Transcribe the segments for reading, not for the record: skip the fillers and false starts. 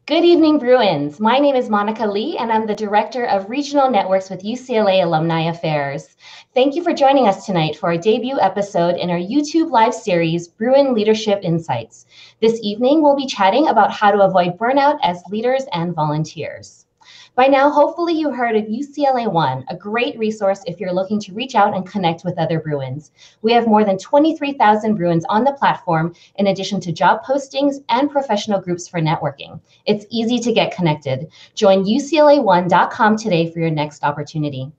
Good evening, Bruins. My name is Monica Lee, and I'm the Director of Regional Networks with UCLA Alumni Affairs. Thank you for joining us tonight for our debut episode in our YouTube live series, Bruin Leadership Insights. This evening, we'll be chatting about how to avoid burnout as leaders and volunteers. By now, hopefully you heard of UCLA One, a great resource if you're looking to reach out and connect with other Bruins. We have more than 23,000 Bruins on the platform, in addition to job postings and professional groups for networking. It's easy to get connected. Join UCLA1.com today for your next opportunity.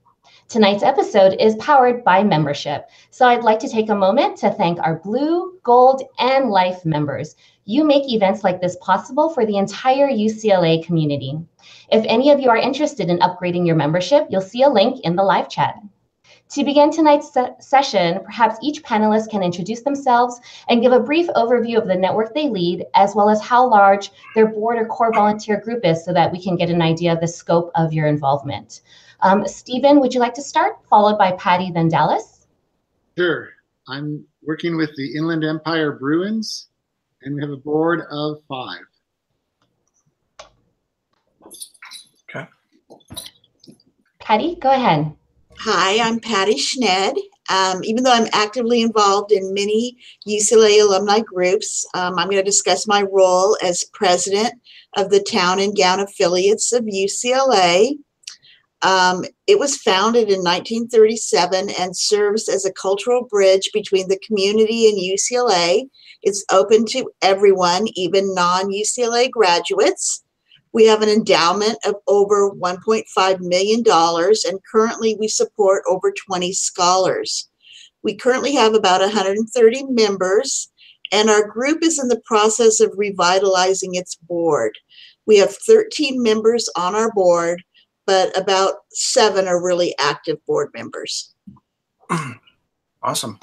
Tonight's episode is powered by membership, so I'd like to take a moment to thank our Blue, Gold, and Life members. You make events like this possible for the entire UCLA community. If any of you are interested in upgrading your membership, you'll see a link in the live chat. To begin tonight's session, perhaps each panelist can introduce themselves and give a brief overview of the network they lead, as well as how large their board or core volunteer group is so that we can get an idea of the scope of your involvement. Stephen, would you like to start, followed by Patty, then Dallas? Sure. I'm working with the Inland Empire Bruins, and we have a board of 5. Okay. Patty, go ahead. Hi, I'm Patty Schned. Even though I'm actively involved in many UCLA alumni groups, I'm going to discuss my role as president of the Town and Gown affiliates of UCLA. It was founded in 1937 and serves as a cultural bridge between the community and UCLA. It's open to everyone, even non-UCLA graduates. We have an endowment of over $1.5 million, and currently we support over 20 scholars. We currently have about 130 members, and our group is in the process of revitalizing its board. We have 13 members on our board, but about 7 are really active board members. Awesome.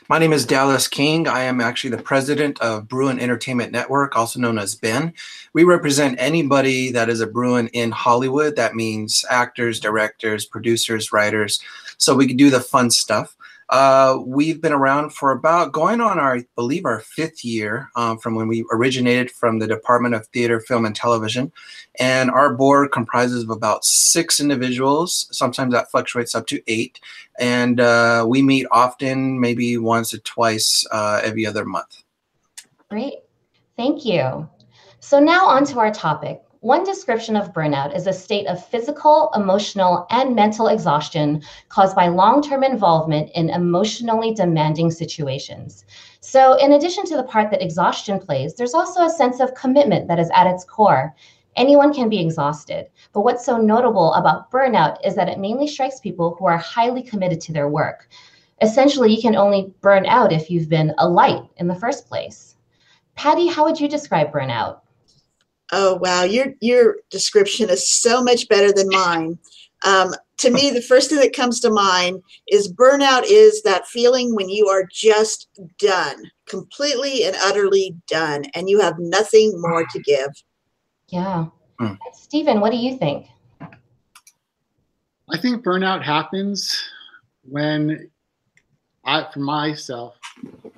My name is Dallas King. I am actually the president of Bruin Entertainment Network, also known as BEN. We represent anybody that is a Bruin in Hollywood. That means actors, directors, producers, writers. So we can do the fun stuff. We've been around for about going on our, I believe, our 5th year from when we originated from the Department of Theater, Film, and Television. And our board comprises of about 6 individuals. Sometimes that fluctuates up to 8. And we meet often, maybe once or twice every other month. Great. Thank you. So now on to our topic. One description of burnout is a state of physical, emotional, and mental exhaustion caused by long-term involvement in emotionally demanding situations. So in addition to the part that exhaustion plays, there's also a sense of commitment that is at its core. Anyone can be exhausted, but what's so notable about burnout is that it mainly strikes people who are highly committed to their work. Essentially, you can only burn out if you've been a light in the first place. Patty, how would you describe burnout? Oh, wow. Your description is so much better than mine. To me, the first thing that comes to mind is burnout is that feeling when you are just done, completely and utterly done, and you have nothing more to give. Yeah. Stephen, what do you think? I think burnout happens when for myself,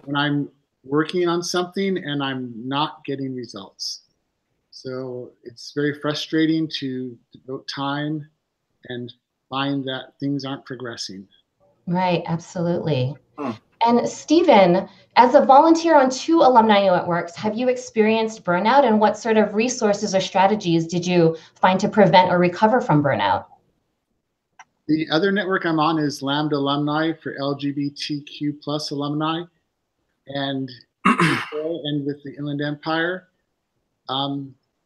when I'm working on something and I'm not getting results. So it's very frustrating to devote time and find that things aren't progressing. Right, absolutely. And Stephen, as a volunteer on 2 alumni networks, have you experienced burnout, and what sort of resources or strategies did you find to prevent or recover from burnout? The other network I'm on is Lambda Alumni for LGBTQ plus alumni, and with the Inland Empire.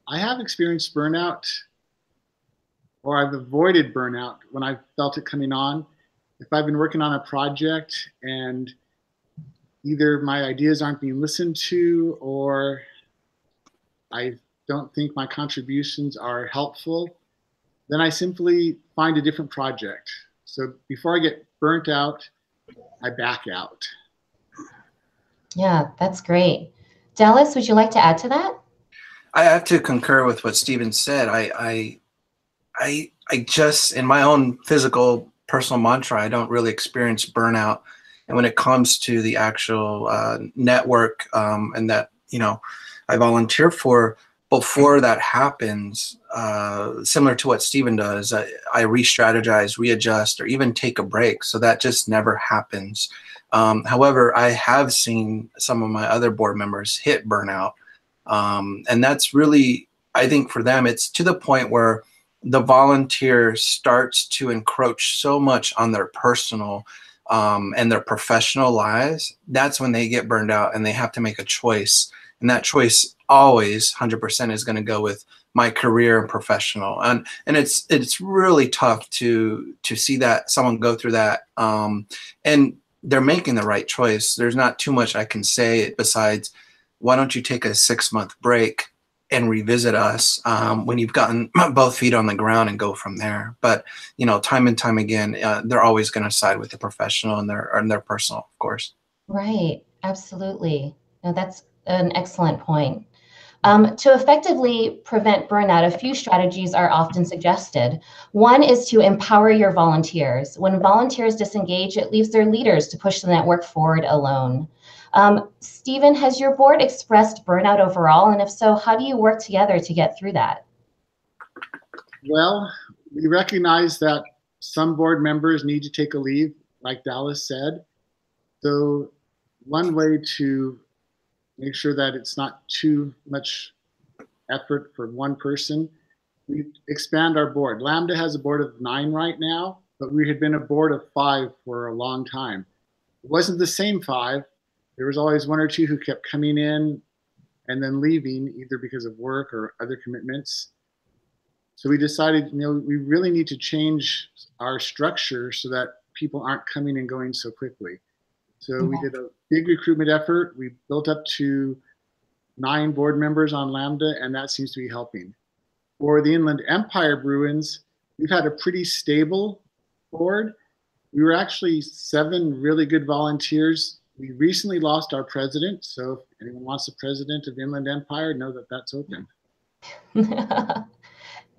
I have experienced burnout, or I've avoided burnout when I've felt it coming on. If I've been working on a project and either my ideas aren't being listened to, or I don't think my contributions are helpful, then I simply find a different project. So before I get burnt out, I back out. Yeah, that's great. Dallas, would you like to add to that? I have to concur with what Stephen said. I just, in my own physical personal mantra, I don't really experience burnout. And when it comes to the actual network and that, I volunteer for, before that happens, similar to what Stephen does, I re-strategize, readjust, or even take a break. So that just never happens. However, I have seen some of my other board members hit burnout. And that's really, I think for them, it's to the point where the volunteer starts to encroach so much on their personal and their professional lives. That's when they get burned out and they have to make a choice. And that choice always 100% is going to go with my career and professional. And it's really tough to see that someone go through that. And they're making the right choice. There's not too much I can say besides, why don't you take a 6-month break and revisit us when you've gotten both feet on the ground and go from there. But, you know, time and time again, they're always going to side with the professional and their personal, of course. Right. Absolutely. No, that's an excellent point. To effectively prevent burnout, a few strategies are often suggested. One is to empower your volunteers. When volunteers disengage, it leaves their leaders to push the network forward alone. Stephen, has your board expressed burnout overall? And if so, how do you work together to get through that? Well, we recognize that some board members need to take a leave, like Dallas said. So one way to make sure that it's not too much effort for one person, we expand our board. Lambda has a board of 9 right now, but we had been a board of 5 for a long time. It wasn't the same 5. There was always 1 or 2 who kept coming in and then leaving, either because of work or other commitments. So we decided, you know, we really need to change our structure so that people aren't coming and going so quickly. So we did a big recruitment effort. We built up to 9 board members on Lambda, and that seems to be helping. For the Inland Empire Bruins, we've had a pretty stable board. We were actually 7 really good volunteers. We recently lost our president, so if anyone wants the president of Inland Empire, know that that's open.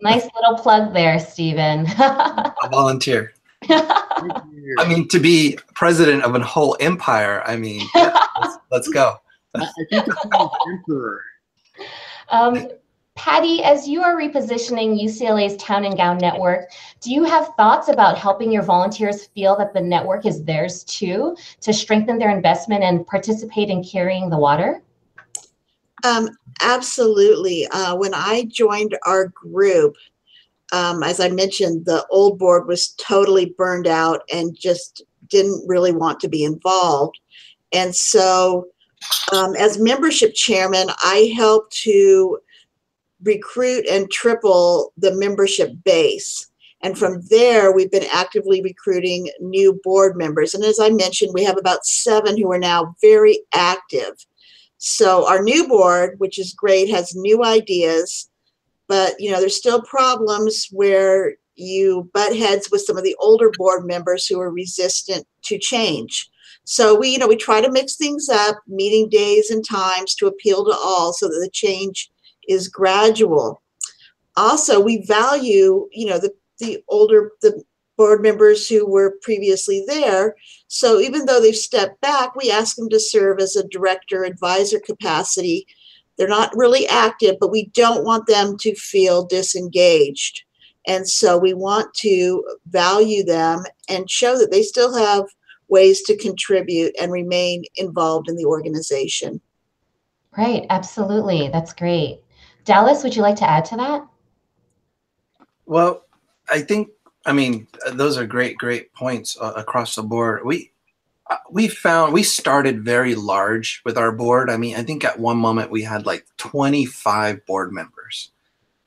Nice little plug there, Stephen. A volunteer. I mean, to be president of a whole empire, I mean, let's go. I think it's emperor. Patty, as you are repositioning UCLA's Town and Gown network, do you have thoughts about helping your volunteers feel that the network is theirs too, to strengthen their investment and participate in carrying the water? Absolutely. When I joined our group, as I mentioned, the old board was totally burned out and just didn't really want to be involved. And so as membership chairman, I helped to recruit and triple the membership base. And from there, we've been actively recruiting new board members. And as I mentioned, we have about 7 who are now very active. So our new board, which is great, has new ideas, but you know, there's still problems where you butt heads with some of the older board members who are resistant to change. So we try to mix things up, meeting days and times to appeal to all so that the change is gradual. Also, we value, the board members who were previously there. So even though they've stepped back, we ask them to serve as a director advisor capacity. They're not really active, but we don't want them to feel disengaged. And so we want to value them and show that they still have ways to contribute and remain involved in the organization. Right, absolutely. That's great. Dallas, would you like to add to that? Well, I mean, those are great points across the board. We started very large with our board. I mean, I think at one moment we had like 25 board members,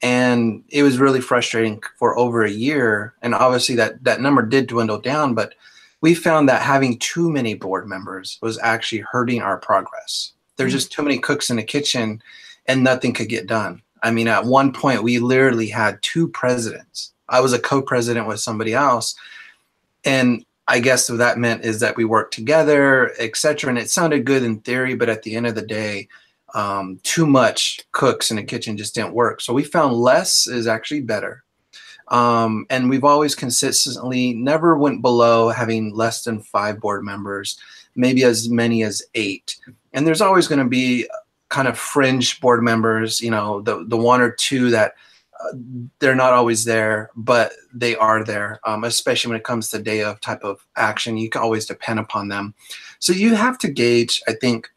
and it was really frustrating for over a year. And obviously that number did dwindle down, but we found that having too many board members was actually hurting our progress. There's just too many cooks in the kitchen and nothing could get done. I mean, at one point we literally had 2 presidents. I was a co-president with somebody else. And I guess what that meant is that we worked together, etc. And it sounded good in theory, but at the end of the day, too much cooks in the kitchen just didn't work. So we found less is actually better. And we've always consistently never went below having less than 5 board members, maybe as many as 8. And there's always going to be kind of fringe board members, you know, the one or two that they're not always there, but they are there, especially when it comes to day of type of action. You can always depend upon them. So you have to gauge, I think,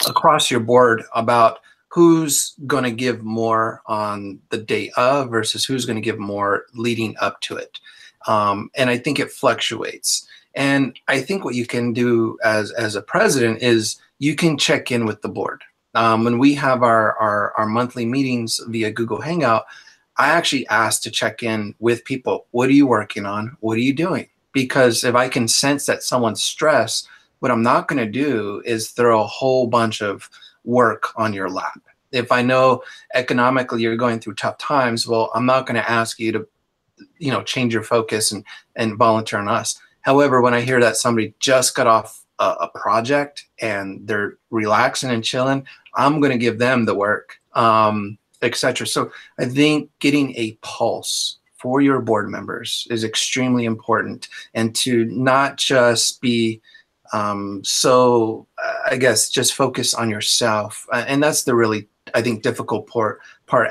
across your board about who's going to give more on the day of versus who's going to give more leading up to it. And I think it fluctuates. And I think what you can do as a president is you can check in with the board. When we have our monthly meetings via Google Hangout, I actually ask to check in with people. What are you working on? What are you doing? Because if I can sense that someone's stressed, what I'm not going to do is throw a whole bunch of work on your lap. If I know economically you're going through tough times, well, I'm not going to ask you to, you know, change your focus and volunteer on us. However, when I hear that somebody just got off a project and they're relaxing and chilling, I'm going to give them the work, etc. So I think getting a pulse for your board members is extremely important, and to not just be I guess just focus on yourself. And that's the really, I think, difficult part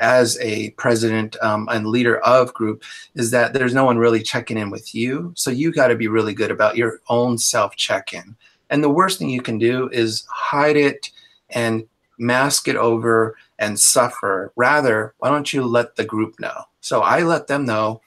as a president and leader of group, is that there's no one really checking in with you. So you got to be really good about your own self check-in. And the worst thing you can do is hide it and mask it over and suffer. Rather, why don't you let the group know? So I let them know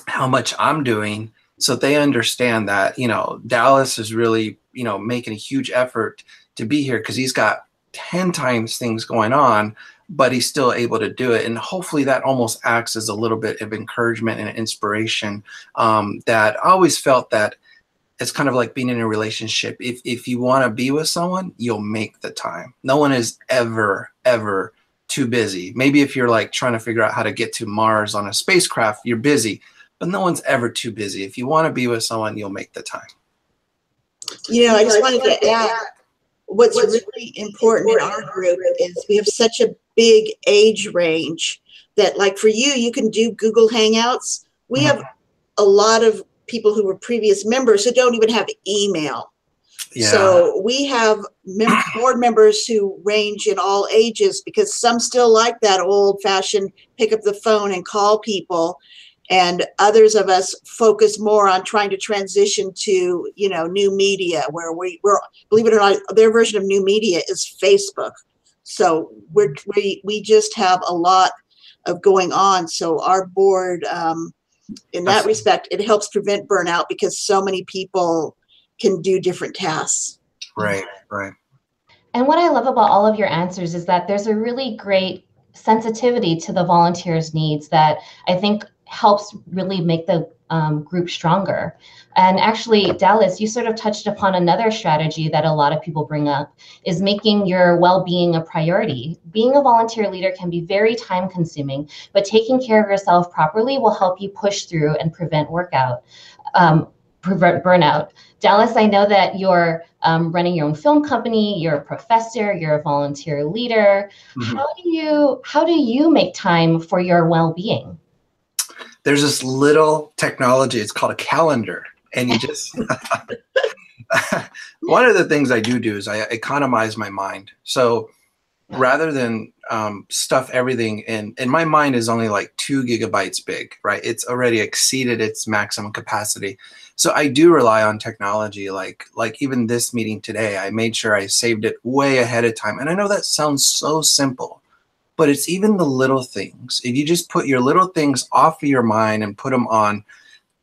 how much I'm doing, so they understand that, you know, Dallas is really, you know, making a huge effort to be here because he's got 10 times things going on, but he's still able to do it. And hopefully that almost acts as a little bit of encouragement and inspiration, that I always felt that it's kind of like being in a relationship. If you want to be with someone, you'll make the time. No one is ever too busy. Maybe if you're like trying to figure out how to get to Mars on a spacecraft, you're busy, but no one's ever too busy. If you want to be with someone, you'll make the time. You know, I just wanted to add, what's really important in our group is we have such a big age range that, like for you, you can do Google Hangouts. We have a lot of people who were previous members who don't even have email. Yeah. So we have board members who range in all ages, because some still like that old-fashioned pick up the phone and call people, and others of us focus more on trying to transition to, you know, new media, where we're, believe it or not, their version of new media is Facebook. So we just have a lot of going on. So our board, in that respect, it helps prevent burnout because so many people can do different tasks. Right. And what I love about all of your answers is that there's a really great sensitivity to the volunteers' needs that I think helps really make the group stronger. And actually, Dallas, you sort of touched upon another strategy that a lot of people bring up, is making your well-being a priority. Being a volunteer leader can be very time consuming, but taking care of yourself properly will help you push through and prevent burnout. Dallas, I know that you're running your own film company, you're a professor, you're a volunteer leader. Mm-hmm. How do you make time for your well-being? There's this little technology, it's called a calendar. And you just, one of the things I do is I economize my mind. So rather than stuff everything in, and my mind is only like 2 gigabytes big, right? It's already exceeded its maximum capacity. So I do rely on technology, like even this meeting today, I made sure I saved it way ahead of time. And I know that sounds so simple, but it's even the little things. If you just put your little things off of your mind and put them on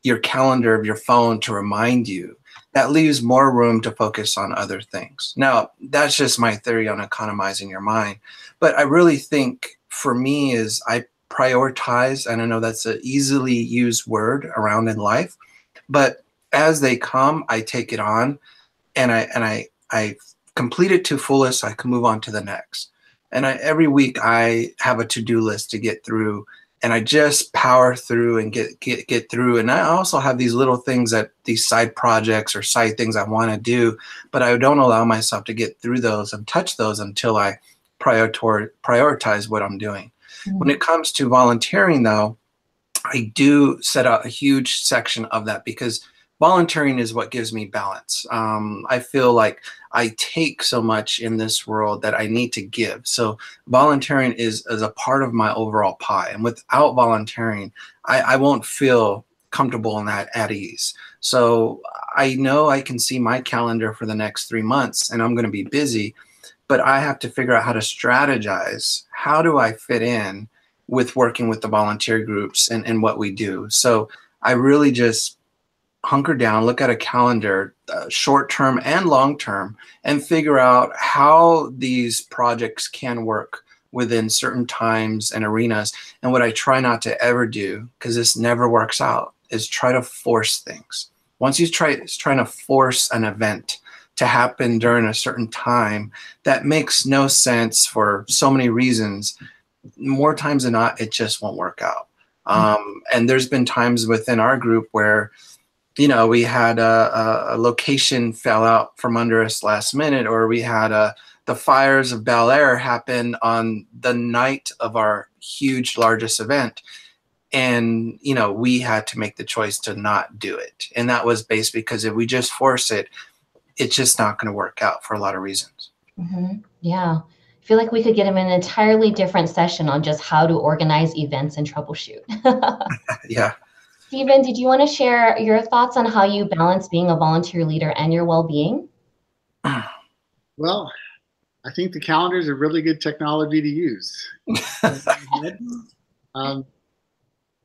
your calendar of your phone to remind you, that leaves more room to focus on other things. Now, that's just my theory on economizing your mind. But I really think for me is I prioritize, and I know that's an easily used word around in life, but as they come, I take it on and I complete it to fullest so I can move on to the next. And every week I have a to-do list to get through, and I just power through and get through. And I also have these little things, that these side projects or side things I want to do, but I don't allow myself to get through those and touch those until I prioritize what I'm doing. Mm-hmm. When it comes to volunteering, though, I do set out a huge section of that, because volunteering is what gives me balance. I feel like I take so much in this world that I need to give. So volunteering is a part of my overall pie. And without volunteering, I won't feel comfortable in that at ease. So I know I can see my calendar for the next 3 months and I'm going to be busy, but I have to figure out how to strategize. How do I fit in with working with the volunteer groups and what we do? So I really just hunker down, look at a calendar, short term and long term, and figure out how these projects can work within certain times and arenas. And what I try not to ever do, because this never works out, is try to force things. Once you trying to force an event to happen during a certain time that makes no sense for so many reasons, more times than not, it just won't work out. And there's been times within our group where, you know, we had a location fell out from under us last minute, or we had the fires of Bel Air happen on the night of our huge, largest event. And, you know, we had to make the choice to not do it. And that was based because if we just force it, it's just not going to work out for a lot of reasons. Yeah. I feel like we could get him an entirely different session on just how to organize events and troubleshoot. Yeah. Stephen, did you want to share your thoughts on how you balance being a volunteer leader and your well-being? Well, I think the calendar is a really good technology to use.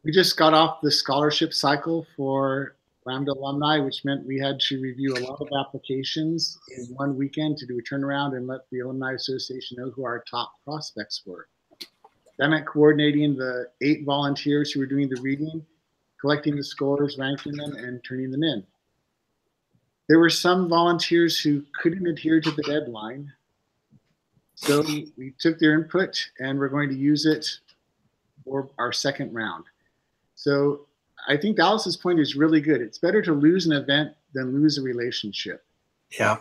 We just got off the scholarship cycle for Lambda alumni, which meant we had to review a lot of applications in one weekend to do a turnaround and let the Alumni Association know who our top prospects were. That meant coordinating the 8 volunteers who were doing the reading, collecting the scores, ranking them, and turning them in. There were some volunteers who couldn't adhere to the deadline, so we took their input and we're going to use it for our second round. So I think Dallas's point is really good. It's better to lose an event than lose a relationship. Yeah.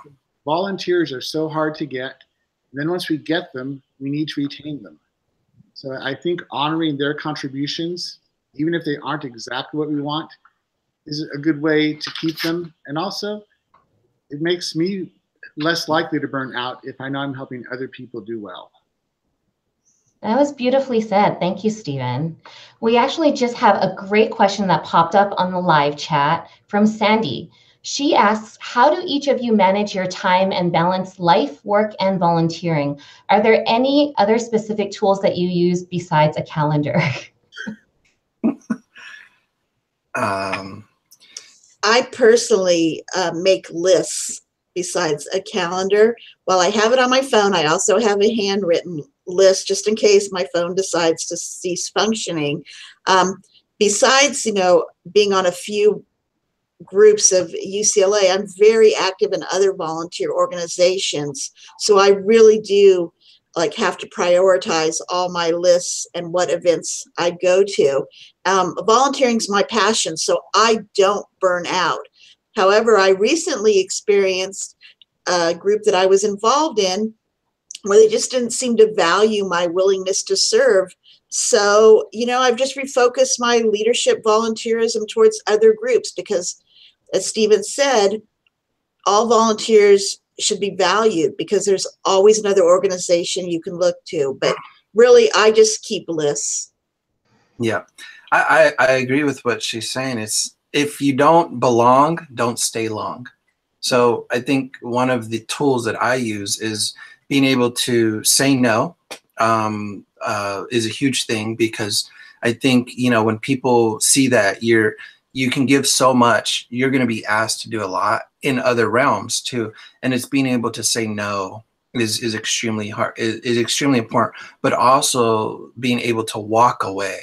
Volunteers are so hard to get. And then once we get them, we need to retain them. So I think honoring their contributions, even if they aren't exactly what we want, is a good way to keep them. And also, it makes me less likely to burn out if I know I'm helping other people do well. That was beautifully said. Thank you, Stephen. We actually just have a great question that popped up on the live chat from Sandy. She asks, how do each of you manage your time and balance life, work, and volunteering? Are there any other specific tools that you use besides a calendar? I personally make lists besides a calendar. While I have it on my phone, I also have a handwritten list just in case my phone decides to cease functioning. Besides, being on a few groups of UCLA, I'm very active in other volunteer organizations. So I really do have to prioritize all my lists and what events I go to. Volunteering is my passion, so I don't burn out. However, I recently experienced a group that I was involved in where they just didn't seem to value my willingness to serve. So, I've just refocused my leadership volunteerism towards other groups because, as Stephen said, all volunteers should be valued because there's always another organization you can look to. But really, I just keep lists. Yeah, I agree with what she's saying. It's if you don't belong, don't stay long. So I think one of the tools that I use is being able to say no is a huge thing, because I think, when people see that you can give so much, you're going to be asked to do a lot in other realms too. And it's being able to say no is extremely hard, is extremely important, but also being able to walk away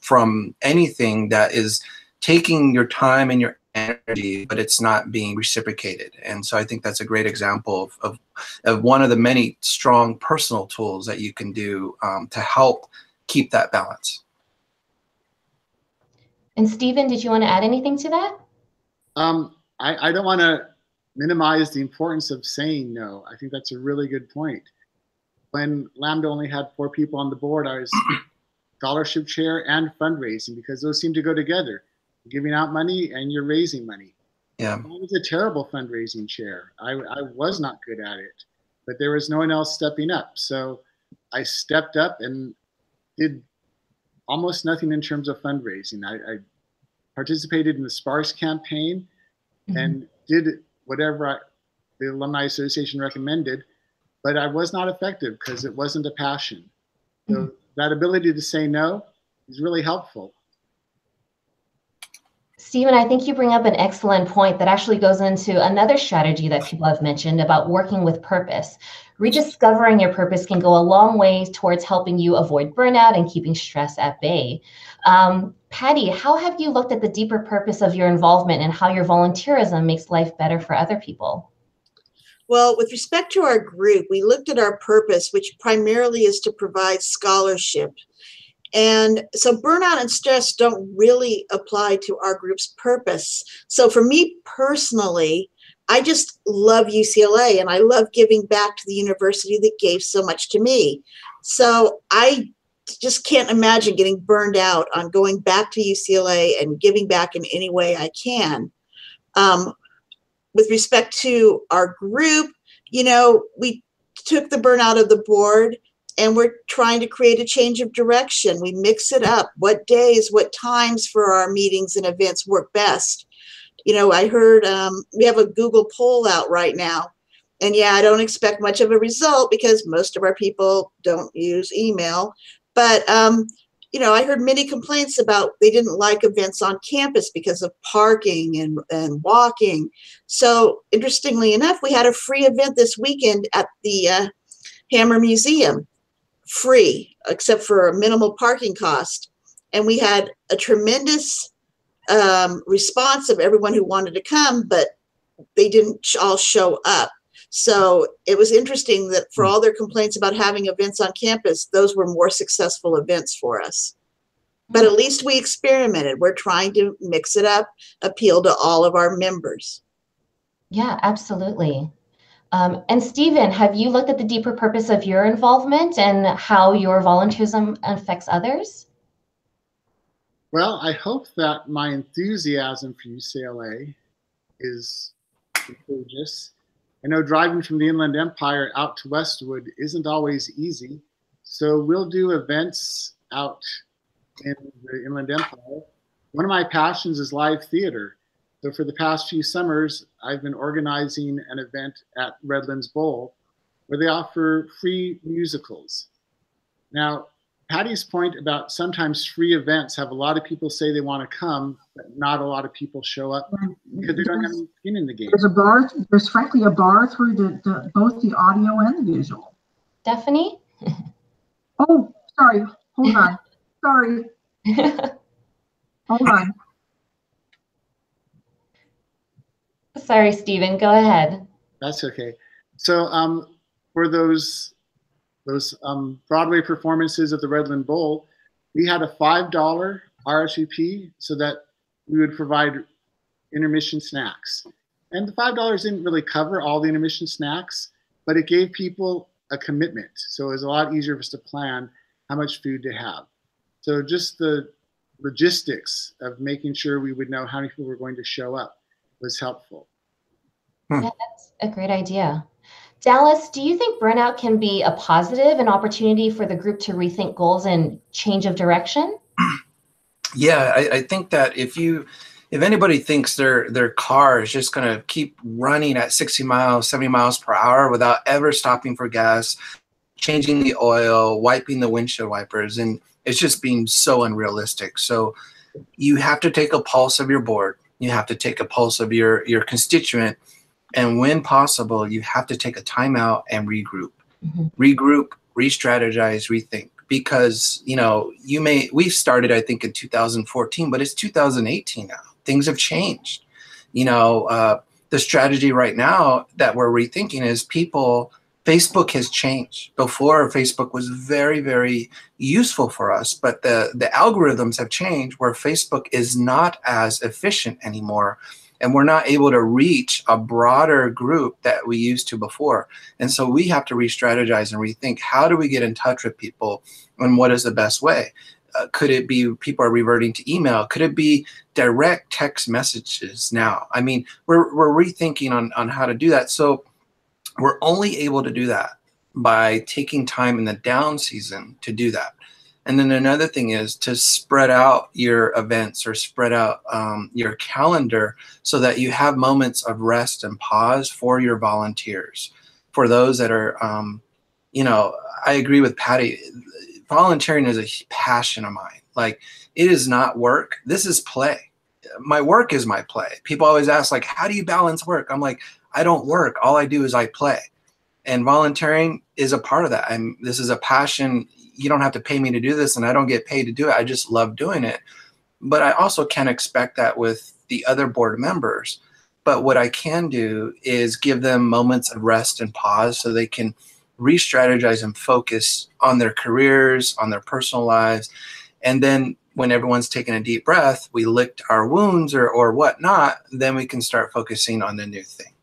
from anything that is taking your time and your energy, but it's not being reciprocated. And so I think that's a great example of one of the many strong personal tools that you can do to help keep that balance. And Stephen, did you want to add anything to that? I don't want to minimize the importance of saying no. I think that's a really good point. When Lambda only had 4 people on the board, I was scholarship chair and fundraising because those seem to go together. giving out money and you're raising money. Yeah. I was a terrible fundraising chair. I was not good at it, but there was no one else stepping up. So I stepped up and did almost nothing in terms of fundraising. I participated in the Sparks campaign and did whatever the Alumni Association recommended, but I was not effective because it wasn't a passion. So that ability to say no is really helpful. Stephen, I think you bring up an excellent point that actually goes into another strategy that people have mentioned about working with purpose. Rediscovering your purpose can go a long way towards helping you avoid burnout and keeping stress at bay. Patty, how have you looked at the deeper purpose of your involvement and how your volunteerism makes life better for other people? Well, with respect to our group, we looked at our purpose, which primarily is to provide scholarship. And so burnout and stress don't really apply to our group's purpose. So for me personally, I just love UCLA and I love giving back to the university that gave so much to me. So I just can't imagine getting burned out on going back to UCLA and giving back in any way I can. With respect to our group, you know, we took the burnout of the board and we're trying to create a change of direction. We mix it up. What days, what times for our meetings and events work best? You know, I heard we have a Google poll out right now. And yeah, I don't expect much of a result because most of our people don't use email. But, you know, I heard many complaints about they didn't like events on campus because of parking and walking. So interestingly enough, we had a free event this weekend at the Hammer Museum, free, except for a minimal parking cost. And we had a tremendous response of everyone who wanted to come, but they didn't all show up. So it was interesting that for all their complaints about having events on campus, those were more successful events for us. But at least we experimented. We're trying to mix it up, appeal to all of our members. Yeah, absolutely. And Stephen, have you looked at the deeper purpose of your involvement and how your volunteerism affects others? Well, I hope that my enthusiasm for UCLA is contagious. I know driving from the Inland Empire out to Westwood isn't always easy. So we'll do events out in the Inland Empire. One of my passions is live theater. So for the past few summers, I've been organizing an event at Redlands Bowl where they offer free musicals. Now, Patty's point about sometimes free events have a lot of people say they want to come, but not a lot of people show up because they don't have any skin in the game. There's frankly a bar through both the audio and the visual. Stephanie? Oh, sorry. Hold on. Sorry. Hold on. Sorry, Stephen, go ahead. That's okay. So for those Broadway performances at the Redland Bowl, we had a $5 RSVP so that we would provide intermission snacks. And the $5 didn't really cover all the intermission snacks, but it gave people a commitment. So it was a lot easier for us to plan how much food to have. So just the logistics of making sure we would know how many people were going to show up was helpful. Yeah, that's a great idea. Dallas, do you think burnout can be a positive, an opportunity for the group to rethink goals and change of direction? Yeah, I think that if anybody thinks their car is just going to keep running at 60 miles, 70 miles per hour without ever stopping for gas, changing the oil, wiping the windshield wipers, and it's just being so unrealistic. So you have to take a pulse of your board. You have to take a pulse of your constituent. And when possible, you have to take a timeout and regroup. Regroup, re-strategize, rethink. Because, you know, we started, I think, in 2014, but it's 2018 now. Things have changed. You know, the strategy right now that we're rethinking is Facebook has changed. Before, Facebook was very, very useful for us, but the algorithms have changed where Facebook is not as efficient anymore. And we're not able to reach a broader group that we used to before. And so we have to re-strategize and rethink, how do we get in touch with people and what is the best way? Could it be people are reverting to email? Could it be direct text messages now? I mean, we're rethinking on how to do that. So we're only able to do that by taking time in the down season to do that. And then another thing is to spread out your events or spread out your calendar so that you have moments of rest and pause for your volunteers. For those that are, you know, I agree with Patty. Volunteering is a passion of mine. Like, it is not work. This is play. My work is my play. People always ask, like, how do you balance work? I'm like, I don't work. All I do is I play. And volunteering is a part of that. This is a passion. You don't have to pay me to do this, and I don't get paid to do it. I just love doing it. But I also can't expect that with the other board members. But what I can do is give them moments of rest and pause so they can re-strategize and focus on their careers, on their personal lives. And then when everyone's taken a deep breath, we licked our wounds or whatnot, then we can start focusing on the new thing.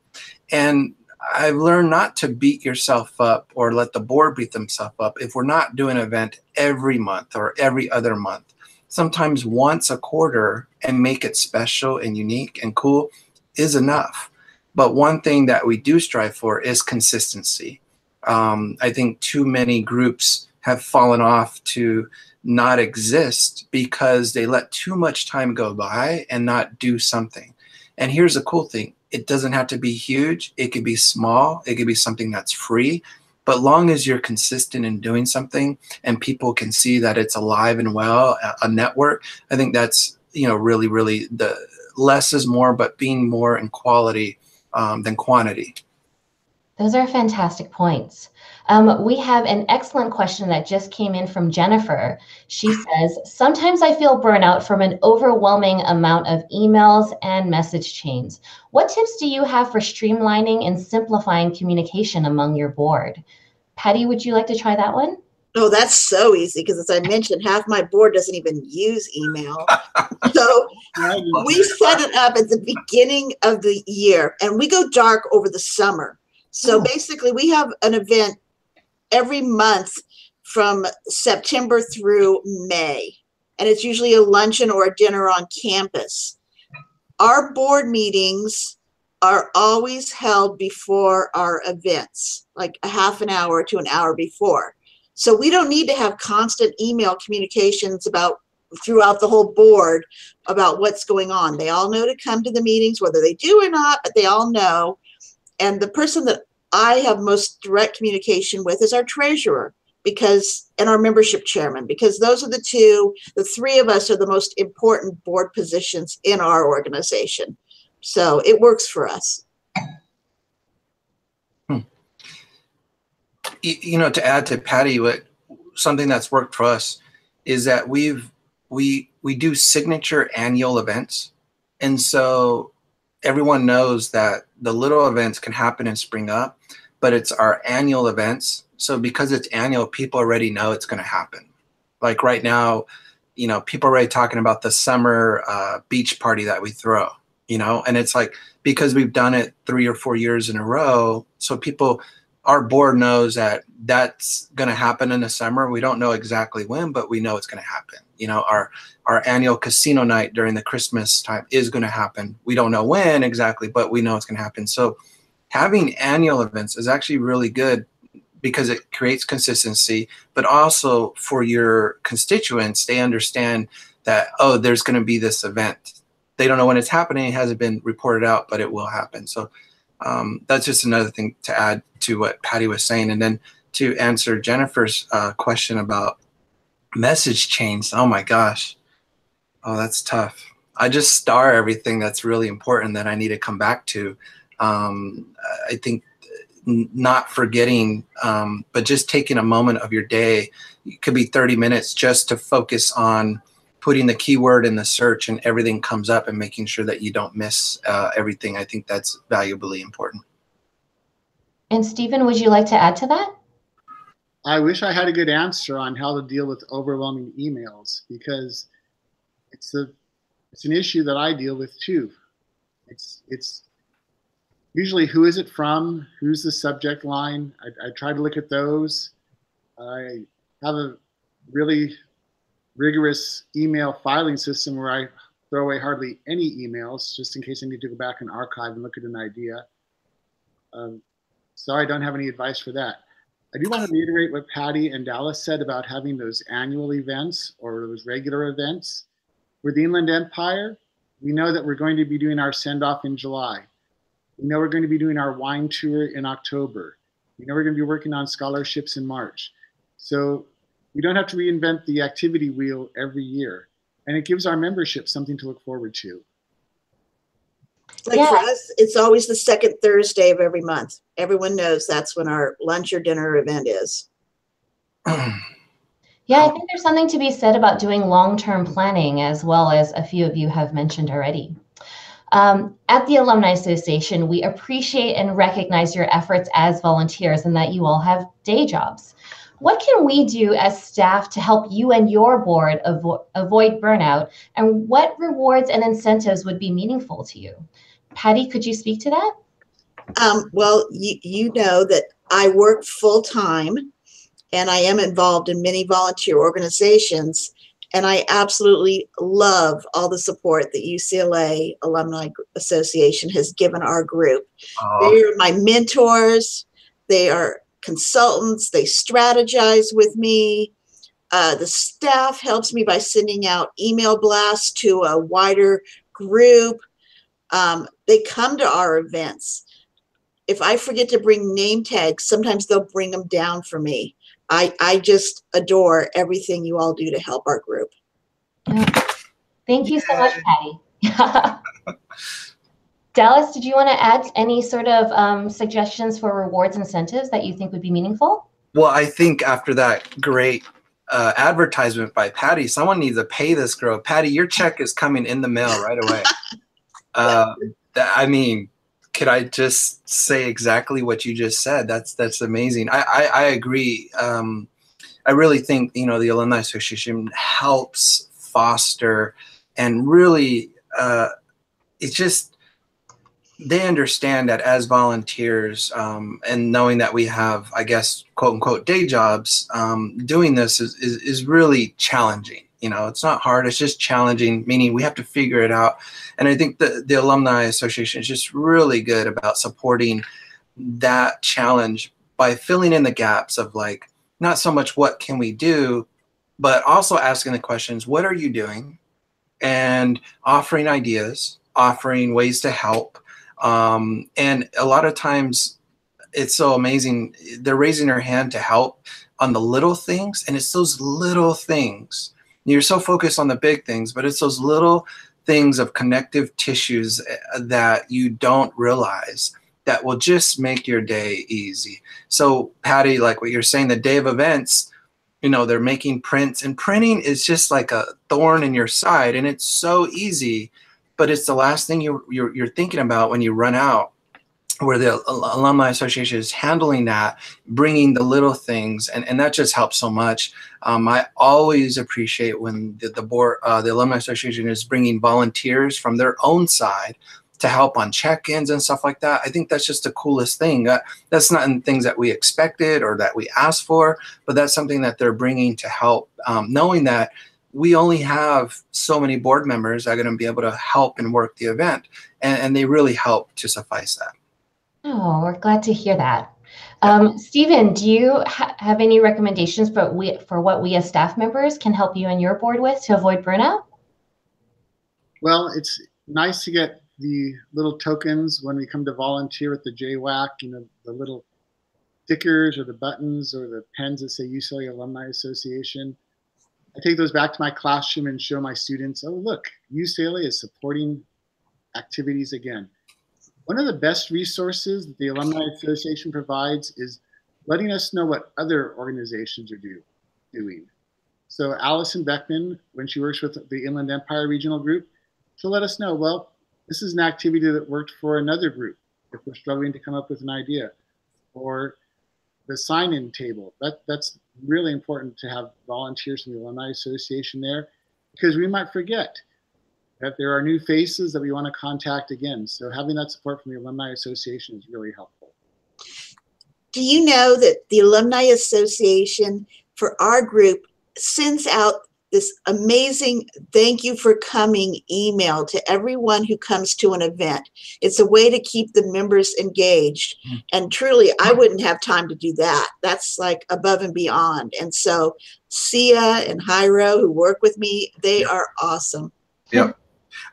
And I've learned not to beat yourself up or let the board beat themselves up if we're not doing an event every month or every other month. Sometimes once a quarter, and make it special and unique and cool is enough. But one thing that we do strive for is consistency. I think too many groups have fallen off to not exist because they let too much time go by and not do something. And here's the cool thing. It doesn't have to be huge. It could be small. It could be something that's free. But long as you're consistent in doing something and people can see that it's alive and well, a network, I think that's, you know, really, really the less is more, but being more in quality than quantity. Those are fantastic points. We have an excellent question that just came in from Jennifer. She says, sometimes I feel burnout from an overwhelming amount of emails and message chains. What tips do you have for streamlining and simplifying communication among your board? Patty, would you like to try that one? Oh, that's so easy because, as I mentioned, half my board doesn't even use email. So we set it up at the beginning of the year, and we go dark over the summer. So basically, we have an event every month from September through May, and it's usually a luncheon or a dinner on campus. Our board meetings are always held before our events, like a half an hour to an hour before. So we don't need to have constant email communications throughout the whole board about what's going on. They all know to come to the meetings, whether they do or not, but they all know. And the person that I have most direct communication with is our treasurer, and our membership chairman, because those are the three of us are the most important board positions in our organization. So it works for us. You know, to add to Patty, something that's worked for us is that we do signature annual events. And so everyone knows that the little events can happen and spring up, but it's our annual events. So because it's annual, people already know it's going to happen. Like right now, you know, people are already talking about the summer beach party that we throw, you know, and it's like, because we've done it 3 or 4 years in a row. So our board knows that that's going to happen in the summer. We don't know exactly when, but we know it's going to happen. You know, our annual casino night during the Christmas time is going to happen. We don't know when exactly, but we know it's going to happen. So having annual events is actually really good because it creates consistency, but also for your constituents, they understand that, oh, there's going to be this event. They don't know when it's happening. It hasn't been reported out, but it will happen. So that's just another thing to add to what Patty was saying. And then to answer Jennifer's question about message chains. Oh my gosh. Oh, that's tough. I just star everything that's really important that I need to come back to. I think not forgetting, but just taking a moment of your day. It could be 30 minutes just to focus on putting the keyword in the search and everything comes up and making sure that you don't miss everything. I think that's valuably important. And Stephen, would you like to add to that? I wish I had a good answer on how to deal with overwhelming emails, because it's an issue that I deal with too. It's usually who is it from, who's the subject line. I try to look at those. I have a really rigorous email filing system where I throw away hardly any emails just in case I need to go back and archive and look at an idea. So I don't have any advice for that. I do want to reiterate what Patty and Dallas said about having those annual events or those regular events. For the Inland Empire, we know that we're going to be doing our send-off in July. We know we're going to be doing our wine tour in October. We know we're going to be working on scholarships in March. So we don't have to reinvent the activity wheel every year. And it gives our membership something to look forward to. Like for us, it's always the second Thursday of every month. Everyone knows that's when our lunch or dinner event is. Yeah, I think there's something to be said about doing long-term planning, as well as a few of you have mentioned already. At the Alumni Association, we appreciate and recognize your efforts as volunteers and that you all have day jobs. What can we do as staff to help you and your board avoid burnout, and what rewards and incentives would be meaningful to you? Patty, could you speak to that? Well, you know that I work full-time and I am involved in many volunteer organizations, and I absolutely love all the support that UCLA Alumni Association has given our group. They are my mentors. They are consultants. They strategize with me. The staff helps me by sending out email blasts to a wider group. They come to our events. If I forget to bring name tags, sometimes they'll bring them down for me. I just adore everything you all do to help our group. Thank you so much, Patty. Dallas, did you want to add any sort of suggestions for rewards incentives that you think would be meaningful? Well, I think after that great advertisement by Patty, someone needs to pay this girl. Patty, your check is coming in the mail right away. I mean, could I just say exactly what you just said? That's amazing. I agree. I really think, the Alumni Association helps foster and really, it's just, they understand that as volunteers, and knowing that we have, I guess, quote unquote, day jobs, doing this is really challenging. It's not hard, it's just challenging, meaning we have to figure it out. And I think the Alumni Association is just really good about supporting that challenge by filling in the gaps of, like, not so much what can we do, but also asking the questions, what are you doing? And offering ideas, offering ways to help. And a lot of times it's so amazing. They're raising their hand to help on the little things. And it's those little things. You're so focused on the big things, but it's those little things of connective tissues that you don't realize that will just make your day easy. So Patty, like what you're saying, the day of events, they're making prints, and printing is just like a thorn in your side, and it's so easy, but it's the last thing you're thinking about when you run out. Where the Alumni Association is handling that, bringing the little things, and that just helps so much. I always appreciate when the board, the Alumni Association is bringing volunteers from their own side to help on check-ins and stuff like that. I think that's just the coolest thing. That's not in things that we expected or that we asked for, but that's something that they're bringing to help, knowing that we only have so many board members that are going to be able to help and work the event, and they really help to suffice that. Oh, we're glad to hear that. Stephen, do you have any recommendations for what we as staff members can help you and your board with to avoid burnout? Well, it's nice to get the little tokens when we come to volunteer with the JWAC, the little stickers or the buttons or the pens that say UCLA Alumni Association. I take those back to my classroom and show my students, oh, look, UCLA is supporting activities again. One of the best resources that the Alumni Association provides is letting us know what other organizations are doing. So Allison Beckman, when she works with the Inland Empire Regional Group, she'll let us know, well, this is an activity that worked for another group if we're struggling to come up with an idea. Or the sign-in table. That's really important to have volunteers from the Alumni Association there, because we might forget that there are new faces that we want to contact again. So having that support from the Alumni Association is really helpful. Do you know that the Alumni Association for our group sends out this amazing thank you for coming email to everyone who comes to an event. It's a way to keep the members engaged. And truly, I wouldn't have time to do that. That's like above and beyond. And so Sia and Jairo, who work with me, they are awesome. Yep.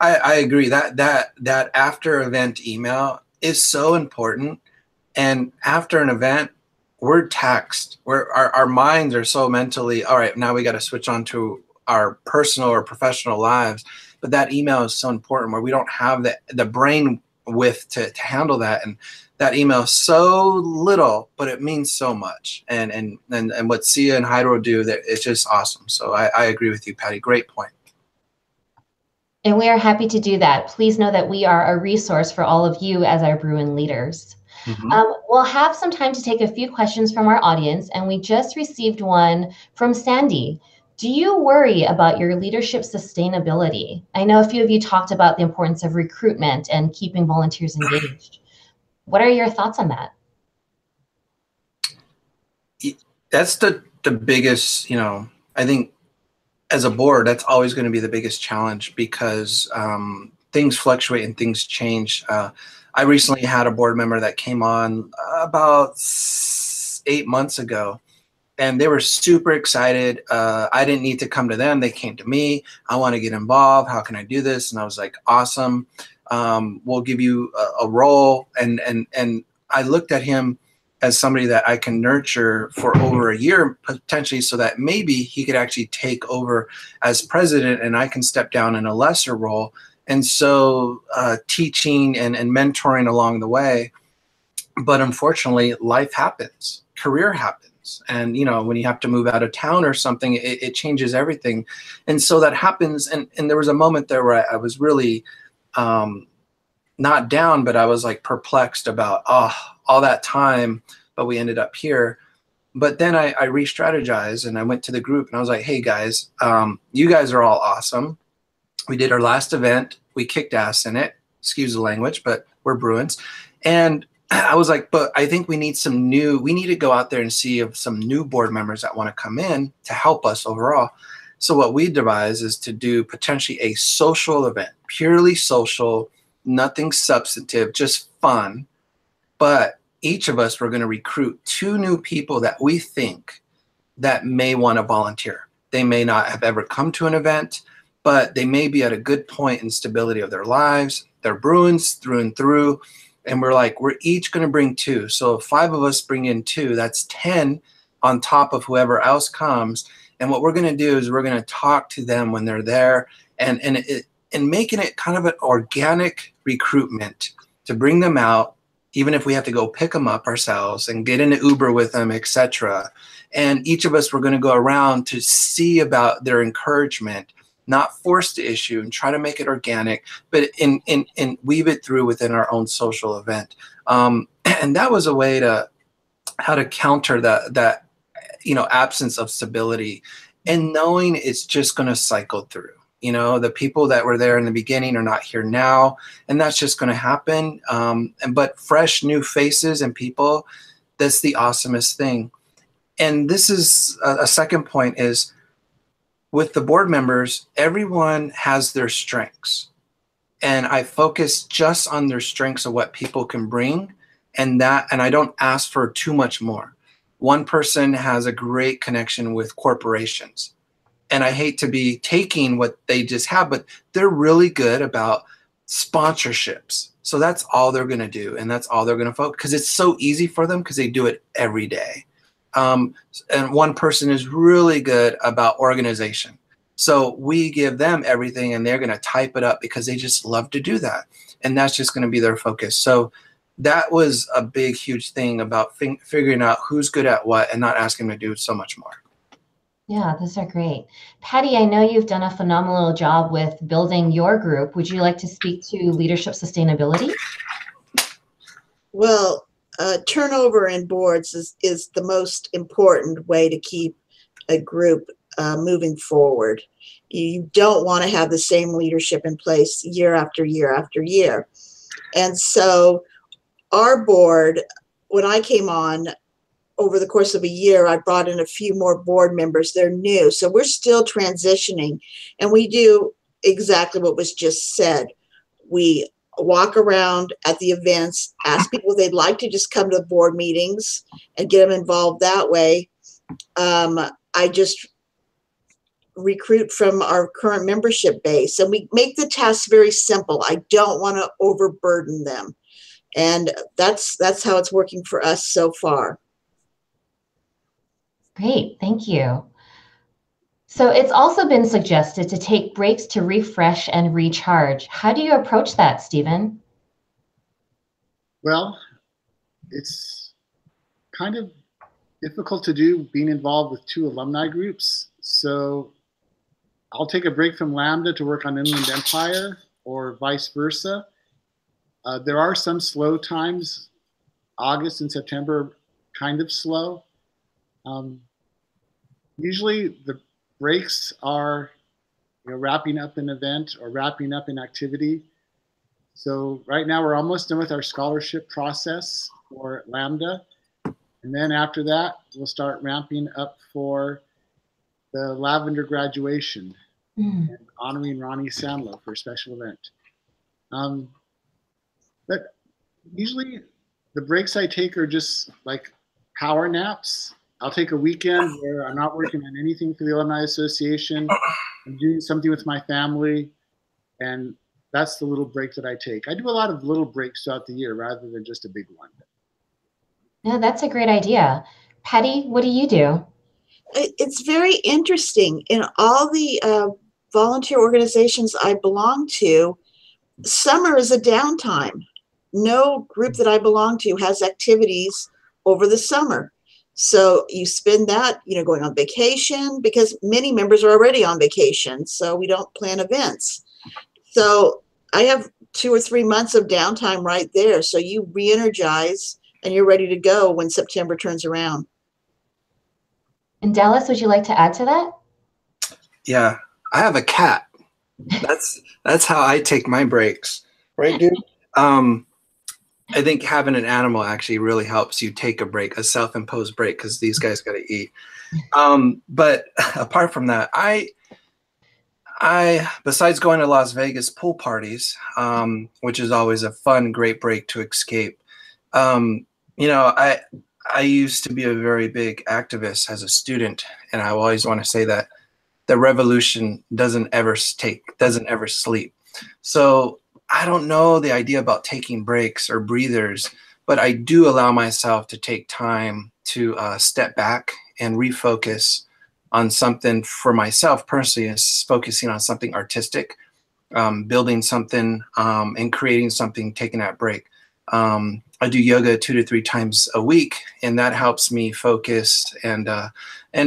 I agree that after event email is so important. And after an event, we're taxed. Our minds are so mentally, all right, now we got to switch on to our personal or professional lives. But that email is so important where we don't have the brain width to handle that. And that email is so little, but it means so much. And what Sia and Jairo do, that it's just awesome. So I agree with you, Patty. Great point. And we are happy to do that. Please know that we are a resource for all of you as our Bruin leaders. We'll have some time to take a few questions from our audience, and we just received one from Sandy. Do you worry about your leadership sustainability? I know a few of you talked about the importance of recruitment and keeping volunteers engaged. What are your thoughts on that? That's the biggest, I think as a board, that's always going to be the biggest challenge because things fluctuate and things change. I recently had a board member that came on about 8 months ago, and they were super excited. I didn't need to come to them. They came to me. I want to get involved. How can I do this? And I was like, awesome. We'll give you a role. And I looked at him as somebody that I can nurture for over a year, potentially, so that maybe he could actually take over as president and I can step down in a lesser role. And so teaching and mentoring along the way. But unfortunately, life happens, career happens. And, when you have to move out of town or something, it changes everything. And so that happens. And there was a moment there where I was really not down, but I was like perplexed about, all that time, but we ended up here. But then I re-strategized and I went to the group and I was like, hey guys, you guys are all awesome. We did our last event. We kicked ass in it. Excuse the language, but we're Bruins. And I was like, but I think we need to go out there and see if some new board members that want to come in to help us overall. So what we devised is to do potentially a social event, purely social, nothing substantive, just fun. But each of us were going to recruit 2 new people that we think that may want to volunteer. They may not have ever come to an event, but they may be at a good point in stability of their lives. They're Bruins through and through. And we're each going to bring 2. So if 5 of us bring in 2, that's 10 on top of whoever else comes. And what we're going to do is we're going to talk to them when they're there and making it kind of an organic recruitment to bring them out, even if we have to go pick them up ourselves and get in an Uber with them, etc. And each of us, we're going to go around to see about their encouragement, not force the issue and try to make it organic, but in weave it through within our own social event. And that was a way to how to counter that absence of stability and knowing it's just going to cycle through. The people that were there in the beginning are not here now, and that's just going to happen. But fresh new faces and people, that's the awesomest thing. And this is a second point is, with the board members, everyone has their strengths. And I focus just on their strengths of what people can bring. And I don't ask for too much more. One person has a great connection with corporations. And I hate to be taking what they just have, but they're really good about sponsorships. So that's all they're going to do. And that's all they're going to focus, because it's so easy for them because they do it every day. And one person is really good about organization. So we give them everything and they're going to type it up because they just love to do that. And that's just going to be their focus. So that was a big, huge thing about figuring out who's good at what and not asking them to do so much more. Yeah, those are great. Patty, I know you've done a phenomenal job with building your group. Would you like to speak to leadership sustainability? Well, turnover in boards is the most important way to keep a group moving forward. You don't want to have the same leadership in place year after year after year. And so our board, when I came on, over the course of a year, I brought in a few more board members. They're new. So we're still transitioning. And we do exactly what was just said. We walk around at the events, ask people if they'd like to just come to the board meetings and get them involved that way. I just recruit from our current membership base, and we make the tasks very simple. I don't want to overburden them. And that's how it's working for us so far. Great, thank you. So it's also been suggested to take breaks to refresh and recharge. How do you approach that, Stephen? Well, it's kind of difficult to do being involved with 2 alumni groups. So I'll take a break from Lambda to work on Inland Empire or vice versa. There are some slow times. August and September kind of slow. Usually the breaks are wrapping up an event or wrapping up an activity. So right now we're almost done with our scholarship process for Lambda. And then after that, we'll start ramping up for the Lavender graduation and honoring Ronnie Samlow for a special event. But usually the breaks I take are just like power naps. I'll take a weekend where I'm not working on anything for the Alumni Association. I'm doing something with my family, and that's the little break that I take. I do a lot of little breaks throughout the year rather than just a big one. No, that's a great idea. Patty, what do you do? It's very interesting. In all the volunteer organizations I belong to, summer is a downtime. No group that I belong to has activities over the summer. So you spend that, going on vacation, because many members are already on vacation, so we don't plan events. So I have 2 or 3 months of downtime right there. So you re-energize and you're ready to go when September turns around. And Dallas, would you like to add to that? Yeah, I have a cat. That's how I take my breaks, right, dude? I think having an animal actually really helps you take a break, a self-imposed break, because these guys got to eat. But apart from that, I besides going to Las Vegas pool parties, which is always a fun, great break to escape. I used to be a very big activist as a student, and I always want to say that the revolution doesn't ever sleep. So I don't know the idea about taking breaks or breathers, but I do allow myself to take time to step back and refocus on something for myself personally, is focusing on something artistic, building something and creating something, taking that break. I do yoga 2 to 3 times a week, and that helps me focus and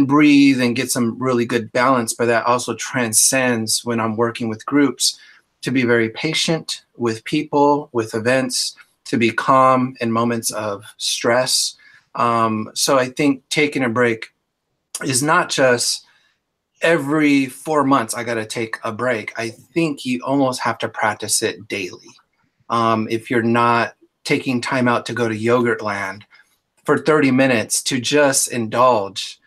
breathe and get some really good balance. But that also transcends when I'm working with groups, to be very patient with people, with events, to be calm in moments of stress. So I think taking a break is not just every 4 months I got to take a break. I think you almost have to practice it daily. If you're not taking time out to go to Yogurtland for 30 minutes to just indulge,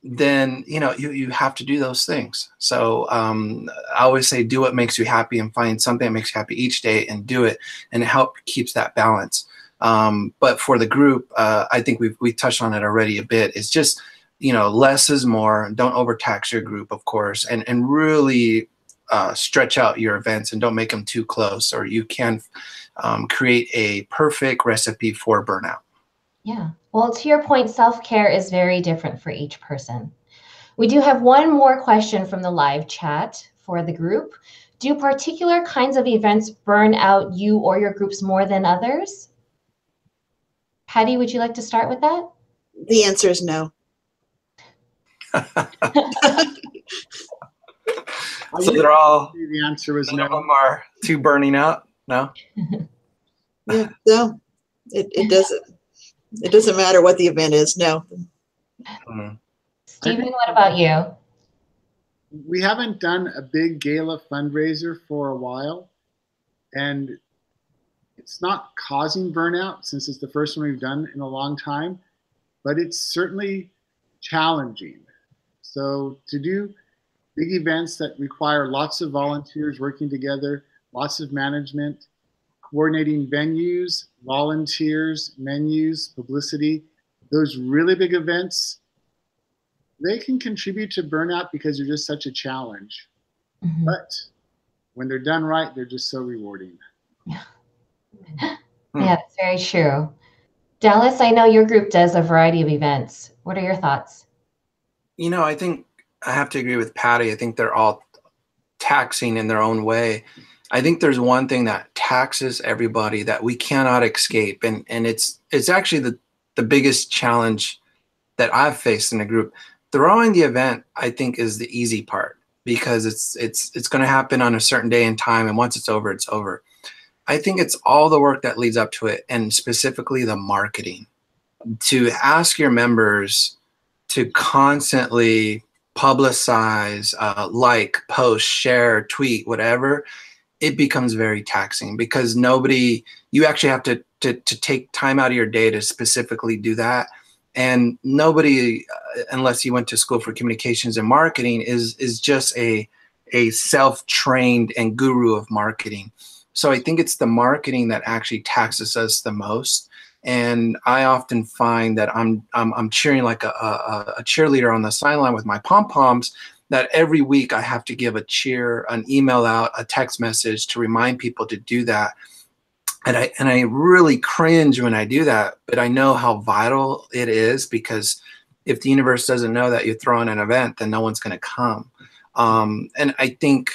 then you have to do those things. So I always say, do what makes you happy and find something that makes you happy each day and do it, and it keeps that balance. But for the group, I think we touched on it already a bit. It's just, less is more. Don't overtax your group, of course, and really stretch out your events and don't make them too close, or you can create a perfect recipe for burnout. Yeah. Well, to your point, self-care is very different for each person. We do have one more question from the live chat for the group. Do particular kinds of events burn out you or your groups more than others? Patty, would you like to start with that? The answer is no. So they're all, the answer was none no. of them are too burning out? No? Yeah, no, it doesn't matter what the event is. No. Stephen, what about you? We haven't done a big gala fundraiser for a while, and it's not causing burnout since it's the first one we've done in a long time. but it's certainly challenging. So to do big events that require lots of volunteers working together, lots of management, coordinating venues, volunteers, menus, publicity, those really big events, they can contribute to burnout because they're just such a challenge. Mm-hmm. But when they're done right, they're just so rewarding. Yeah, that's very true. Dallas, I know your group does a variety of events. What are your thoughts? You know, I think I have to agree with Patty. I think they're all taxing in their own way. I think there's one thing that taxes everybody that we cannot escape, and it's actually the biggest challenge that I've faced in a group. Throwing the event, I think, is the easy part because it's going to happen on a certain day and time, and once it's over, it's over. I think it's all the work that leads up to it, and specifically the marketing. To ask your members to constantly publicize, like, post, share, tweet, whatever, it becomes very taxing because you actually have to take time out of your day to specifically do that. And nobody, unless you went to school for communications and marketing, is just a self-trained and guru of marketing. So I think it's the marketing that actually taxes us the most. And I often find that I'm cheering like a cheerleader on the sideline with my pom-poms, that every week I have to give a cheer, an email out, a text message to remind people to do that. And I really cringe when I do that, but I know how vital it is, because if the universe doesn't know that you're throwing an event, then no one's going to come. And I think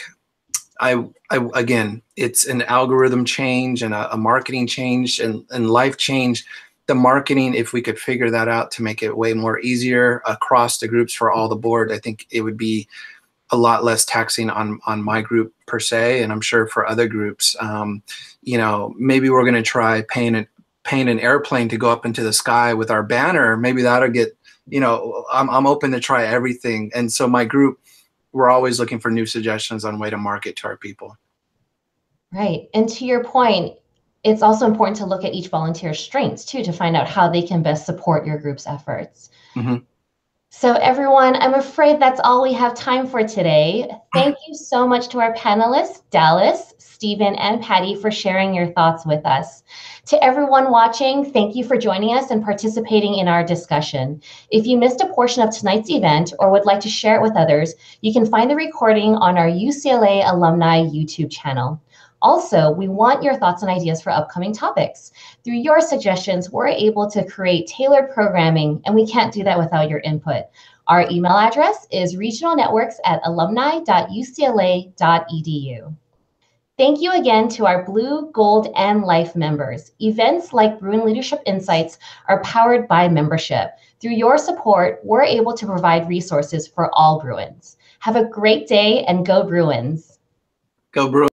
again, it's an algorithm change and a marketing change and life change. The marketing, if we could figure that out to make it way more easier across the groups for all the board, I think it would be a lot less taxing on my group per se, and I'm sure for other groups. You know, maybe we're going to try paint an airplane to go up into the sky with our banner. Maybe that'll get, you know, I'm open to try everything. And so my group, we're always looking for new suggestions on way to market to our people. Right. And to your point, it's also important to look at each volunteer's strengths too, to find out how they can best support your group's efforts. Mm-hmm. So everyone, I'm afraid that's all we have time for today. Thank you so much to our panelists, Dallas, Stephen, and Patty, for sharing your thoughts with us. To everyone watching, thank you for joining us and participating in our discussion. If you missed a portion of tonight's event or would like to share it with others, you can find the recording on our UCLA Alumni YouTube channel. Also, we want your thoughts and ideas for upcoming topics. Through your suggestions, we're able to create tailored programming, and we can't do that without your input. Our email address is regionalnetworks@alumni.ucla.edu. Thank you again to our Blue, Gold, and Life members. Events like Bruin Leadership Insights are powered by membership. Through your support, we're able to provide resources for all Bruins. Have a great day and go Bruins. Go Bruins.